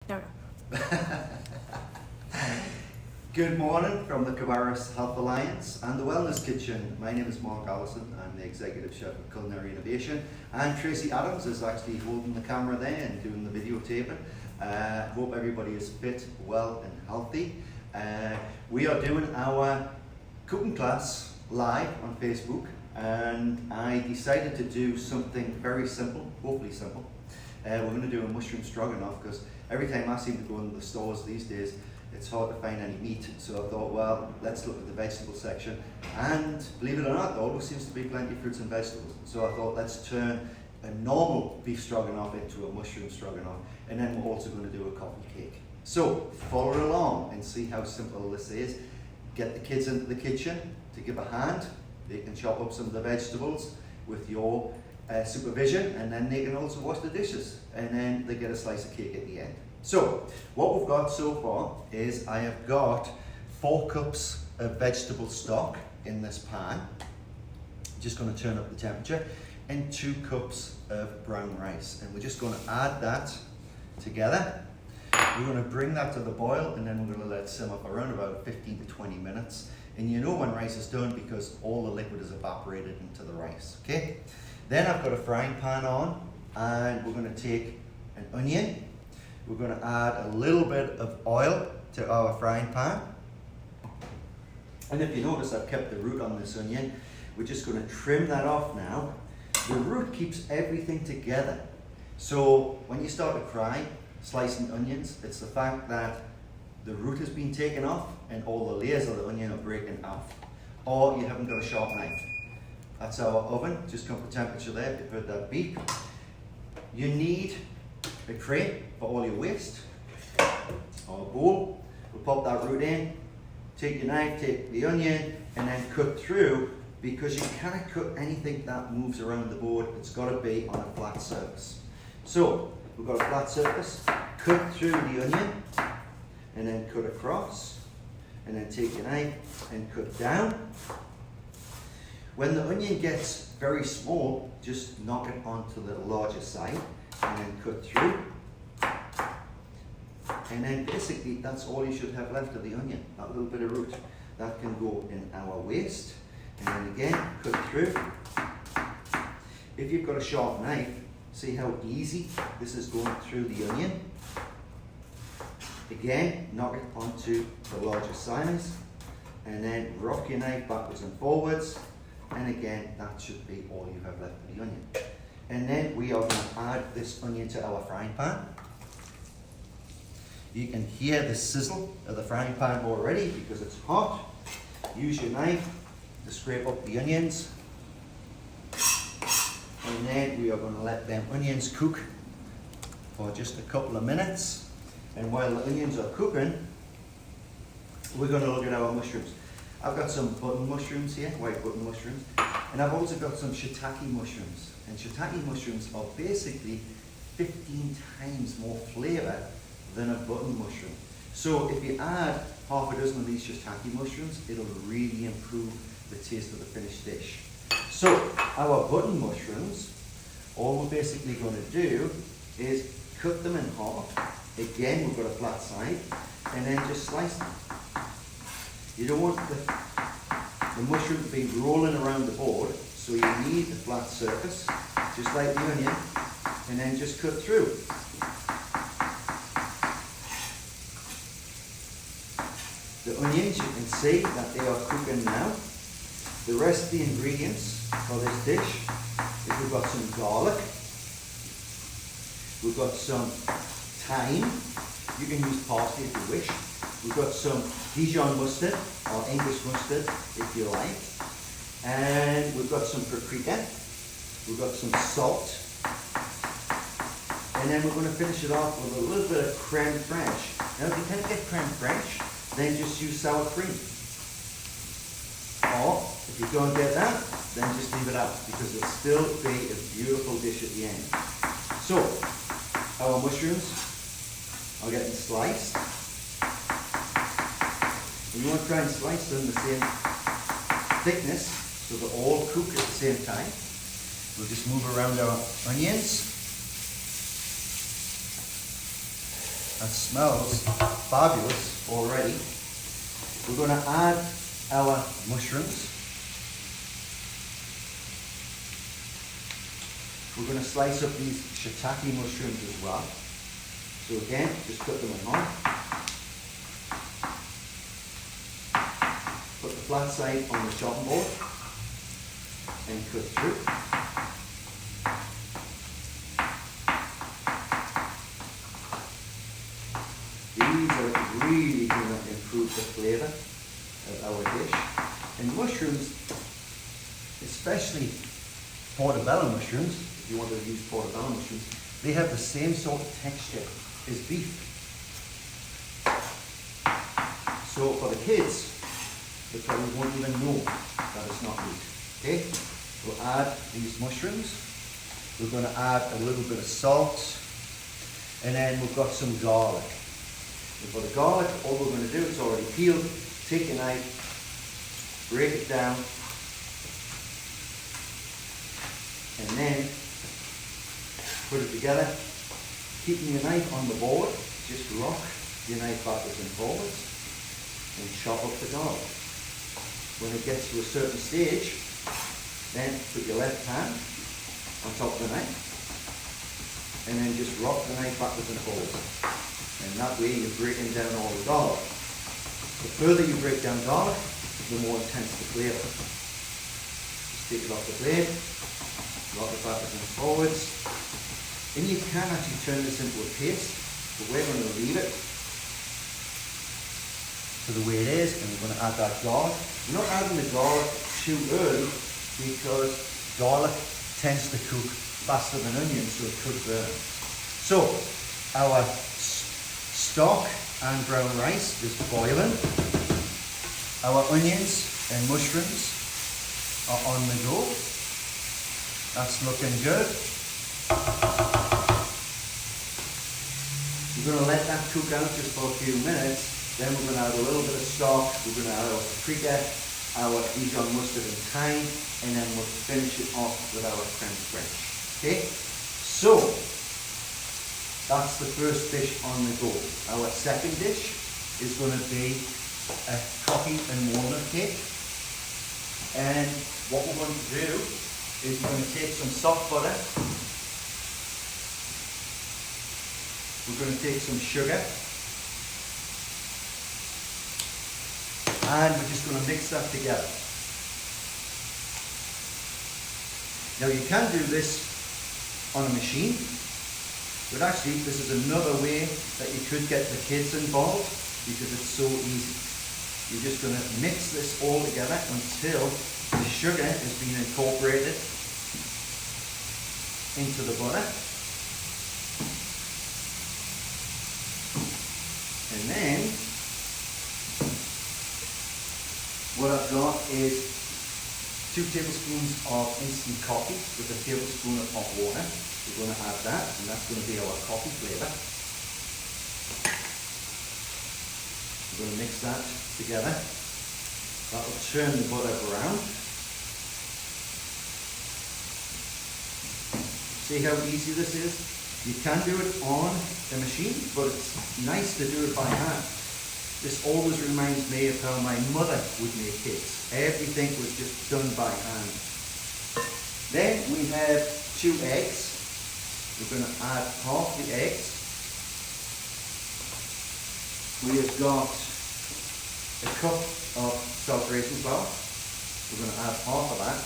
There we go. Good morning from the Cabarrus Health Alliance and the Wellness Kitchen. My name is Mark Allison. I'm the Executive Chef of Culinary Innovation, and Tracy Adams is actually holding the camera there and doing the videotaping. Hope everybody is fit, well and healthy. We are doing our cooking class live on Facebook, and I decided to do something very simple, hopefully simple. We're going to do a mushroom stroganoff because every time I seem to go into the stores these days, it's hard to find any meat. So I thought, well, let's look at the vegetable section. And believe it or not, there always seems to be plenty of fruits and vegetables. So I thought, let's turn a normal beef stroganoff into a mushroom stroganoff. And then we're also going to do a coffee cake. So follow along and see how simple this is. Get the kids into the kitchen to give a hand. They can chop up some of the vegetables with your supervision, and then they can also wash the dishes, and then they get a slice of cake at the end. So what we've got so far is I have got 4 cups of vegetable stock in this pan. Just going to turn up the temperature, and 2 cups of brown rice, and we're just going to add that together. We're going to bring that to the boil, and then we're going to let it simmer for around about 15 to 20 minutes. And you know when rice is done because all the liquid is evaporated into the rice, okay? Then I've got a frying pan on, and we're going to take an onion. We're going to add a little bit of oil to our frying pan. And if you notice, I've kept the root on this onion. We're just going to trim that off now. The root keeps everything together. So when you start to fry, slicing onions, it's the fact that the root has been taken off and all the layers of the onion are breaking off. Or you haven't got a sharp knife. That's our oven, just come to temperature there, if you've heard that beep. You need a tray for all your waste, or a bowl. We'll pop that root in, take your knife, take the onion, and then cut through, because you can't cut anything that moves around the board. It's got to be on a flat surface. So, we've got a flat surface, cut through the onion, and then cut across, and then take your knife and cut down. When the onion gets very small, just knock it onto the larger side and then cut through. And then basically that's all you should have left of the onion, that little bit of root. That can go in our waste. And then again, cut through. If you've got a sharp knife, see how easy this is going through the onion. Again, knock it onto the larger size. And then rock your knife backwards and forwards. And again, that should be all you have left of the onion. And then we are going to add this onion to our frying pan. You can hear the sizzle of the frying pan already because it's hot. Use your knife to scrape up the onions. And then we are going to let them onions cook for just a couple of minutes. And while the onions are cooking, we're going to look at our mushrooms. I've got some button mushrooms here, white button mushrooms, and I've also got some shiitake mushrooms. And shiitake mushrooms are basically 15 times more flavour than a button mushroom. So if you add half a dozen of these shiitake mushrooms, it'll really improve the taste of the finished dish. So our button mushrooms, all we're basically going to do is cut them in half. Again, we've got a flat side, and then just slice them. You don't want the mushroom to be rolling around the board, so you need a flat surface, just like the onion, and then just cut through. The onions, you can see that they are cooking now. The rest of the ingredients for this dish is we've got some garlic, we've got some thyme, you can use parsley if you wish. We've got some Dijon mustard, or English mustard if you like. And we've got some paprika. We've got some salt. And then we're going to finish it off with a little bit of creme fraiche. Now if you can't get creme fraiche, then just use sour cream. Or if you don't get that, then just leave it out because it'll still be a beautiful dish at the end. So, our mushrooms are getting sliced. And you want to try and slice them the same thickness so they all cook at the same time. We'll just move around our onions. That smells fabulous already. We're going to add our mushrooms. We're going to slice up these shiitake mushrooms as well. So again, just cut them in half. Put the flat side on the chopping board and cut through. These are really going to improve the flavour of our dish. And mushrooms, especially portobello mushrooms, if you want to use portobello mushrooms, they have the same sort of texture as beef. So for the kids, they probably won't even know that it's not meat. Okay, we'll add these mushrooms. We're going to add a little bit of salt, and then we've got some garlic. And for the garlic, all we're going to do, it's already peeled. Take a knife, break it down, and then put it together. Keeping your knife on the board, just rock your knife backwards and forwards and chop up the garlic. When it gets to a certain stage, then put your left hand on top of the knife and then just rock the knife backwards and forwards. And that way you're breaking down all the garlic. The further you break down garlic, the more intense the flavour. Just take it off the blade, rock it backwards and forwards. And you can actually turn this into a paste, but we're going to leave it to the way it is, and we're going to add that garlic. We're not adding the garlic too early because garlic tends to cook faster than onions, so it could burn. So our stock and brown rice is boiling. Our onions and mushrooms are on the go. That's looking good. We're going to let that cook out just for a few minutes. Then we're going to add a little bit of stock. We're going to add our paprika, our Dijon mustard and thyme, and then we'll finish it off with our creme fraiche. Okay? So, that's the first dish on the go. Our second dish is going to be a coffee and walnut cake. And what we're going to do is we're going to take some soft butter. We're going to take some sugar. And we're just going to mix that together. Now you can do this on a machine, but actually this is another way that you could get the kids involved because it's so easy. You're just going to mix this all together until the sugar has been incorporated into the butter. And then what I've got is 2 tablespoons of instant coffee with a tablespoon of hot water. We're going to add that, and that's going to be our coffee flavour. We're going to mix that together. That will turn the butter brown. See how easy this is? You can do it on the machine, but it's nice to do it by hand. This always reminds me of how my mother would make cakes. Everything was just done by hand. Then we have 2 eggs. We're going to add half the eggs. We have got a cup of self-raising flour. We're going to add half of that.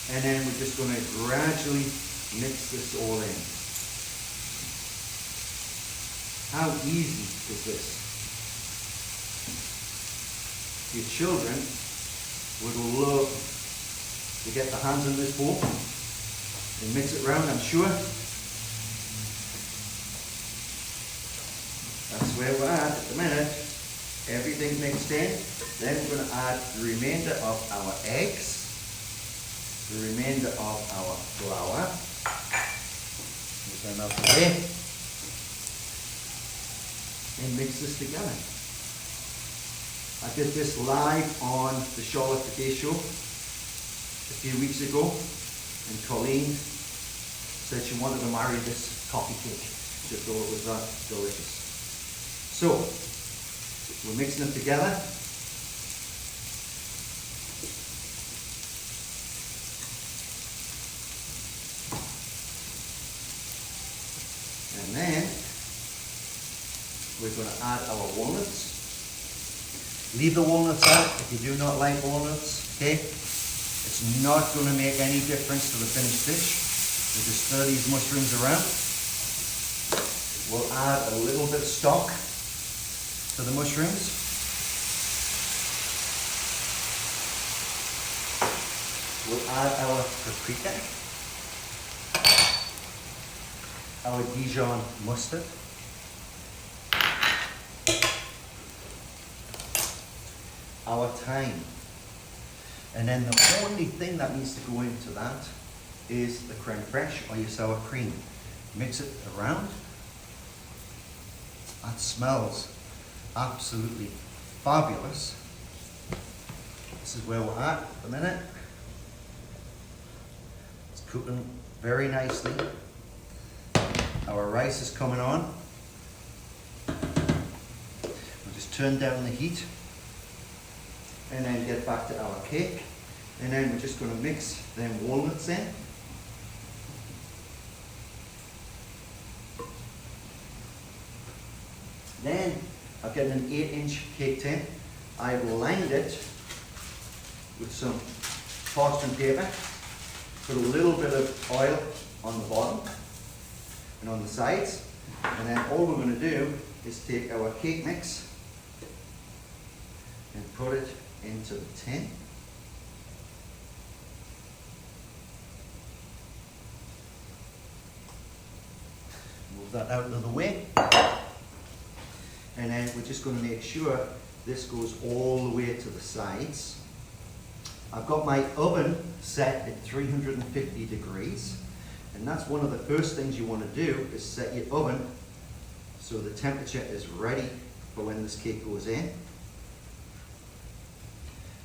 And then we're just going to gradually mix this all in. How easy is this? Your children would love to get their hands on this bowl and mix it around, I'm sure. That's where we're at the minute. Everything mixed in. Then we're going to add the remainder of our eggs, the remainder of our flour. Turn that away. And mix this together. I did this live on the Charlotte Today show a few weeks ago, and Colleen said she wanted to marry this coffee cake. Just thought it was that delicious. So, we're mixing them together. And then we're going to add our walnuts. Leave the walnuts out if you do not like walnuts, okay? It's not going to make any difference to the finished dish. We'll just stir these mushrooms around. We'll add a little bit of stock to the mushrooms. We'll add our paprika, our Dijon mustard, our thyme. And then the only thing that needs to go into that is the creme fraiche or your sour cream. Mix it around. That smells absolutely fabulous. This is where we're at the minute. It's cooking very nicely. Our rice is coming on. We'll just turn down the heat and then get back to our cake. And then we're just going to mix them walnuts in. Then I've got an 8-inch cake tin. I've lined it with some parchment paper. Put a little bit of oil on the bottom and on the sides. And then all we're going to do is take our cake mix and put it into the tin. Move that out of the way. And then we're just going to make sure this goes all the way to the sides. I've got my oven set at 350 degrees. And that's one of the first things you want to do is set your oven so the temperature is ready for when this cake goes in.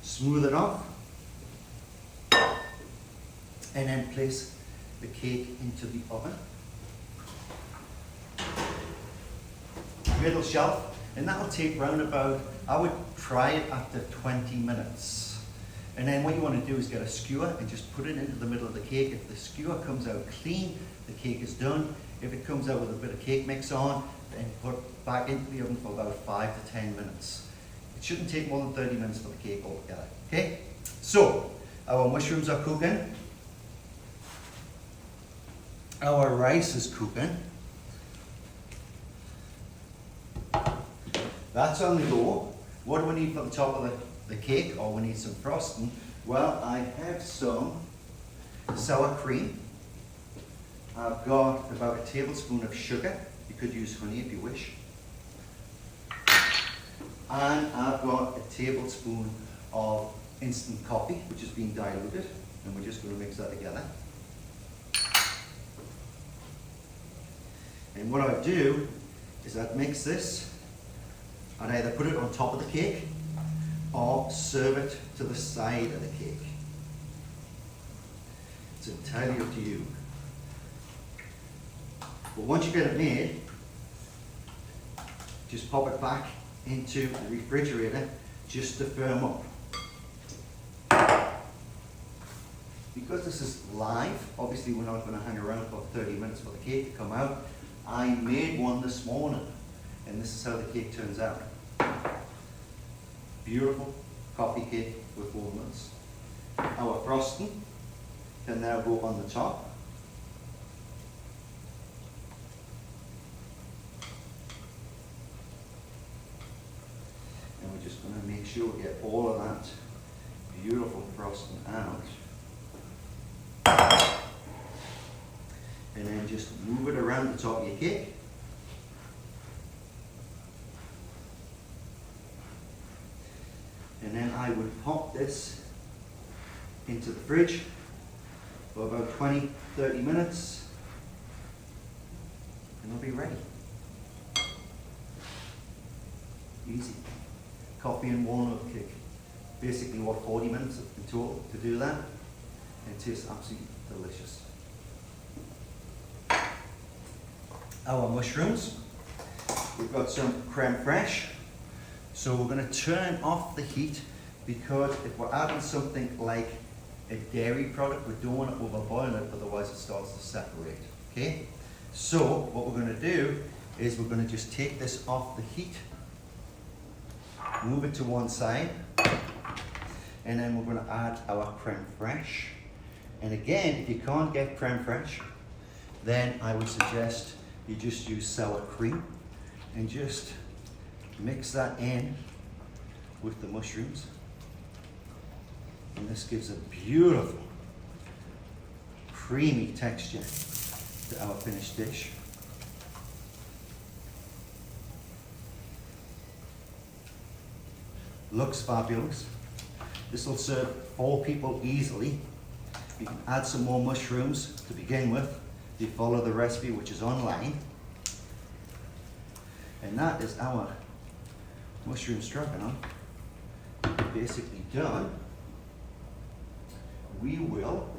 Smooth it off. And then place the cake into the oven. Middle shelf, and that'll take round about, I would try it after 20 minutes. And then what you want to do is get a skewer and just put it into the middle of the cake. If the skewer comes out clean, the cake is done. If it comes out with a bit of cake mix on, then put back into the oven for about 5 to 10 minutes. It shouldn't take more than 30 minutes for the cake altogether, okay? So, our mushrooms are cooking. Our rice is cooking. That's on the go. What do we need for the top of the cake? Or we need some frosting. Well, I have some sour cream. I've got about a tablespoon of sugar. You could use honey if you wish. And I've got a tablespoon of instant coffee, which has been diluted. And we're just going to mix that together. And what I do is I'd mix this. I'd either put it on top of the cake or serve it to the side of the cake. It's entirely up to you. But once you get it made, just pop it back into the refrigerator just to firm up. Because this is live, obviously we're not going to hang around for 30 minutes for the cake to come out. I made one this morning, and this is how the cake turns out. Beautiful coffee cake with walnuts. Our frosting can now go on the top. And we're just going to make sure we get all of that beautiful frosting out. And then just move it around the top of your cake. And then I would pop this into the fridge for about 20-30 minutes and it'll be ready. Easy. Coffee and walnut cake. Basically what, 40 minutes in total to do that. And it tastes absolutely delicious. our mushrooms. We've got some creme fraiche. So we're going to turn off the heat, because if we're adding something like a dairy product, we don't want to overboil it, otherwise it starts to separate. Okay? So what we're going to do is we're going to just take this off the heat, move it to one side, and then we're going to add our creme fraiche. And again, if you can't get creme fraiche, then I would suggest you just use sour cream and just mix that in with the mushrooms. And this gives a beautiful, creamy texture to our finished dish. Looks fabulous. This will serve 4 people easily. You can add some more mushrooms to begin with if you follow the recipe, which is online. And that is our mushroom stroganoff basically done. We will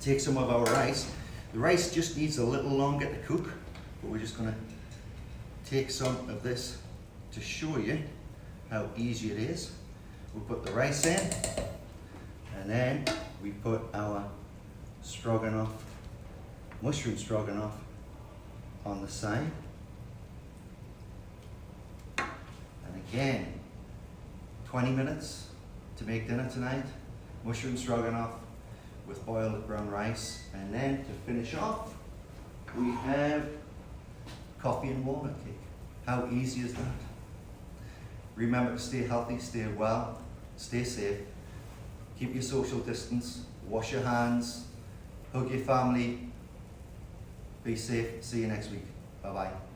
take some of our rice. The rice just needs a little longer to cook, but we're just going to take some of this to show you how easy it is. We put the rice in, and then we put our stroganoff, mushroom stroganoff, on the side. And again, 20 minutes to make dinner tonight. Mushroom stroganoff with boiled brown rice. And then to finish off, we have coffee and walnut cake. How easy is that? Remember to stay healthy, stay well, stay safe, keep your social distance, wash your hands, hug your family, be safe. See you next week. Bye-bye.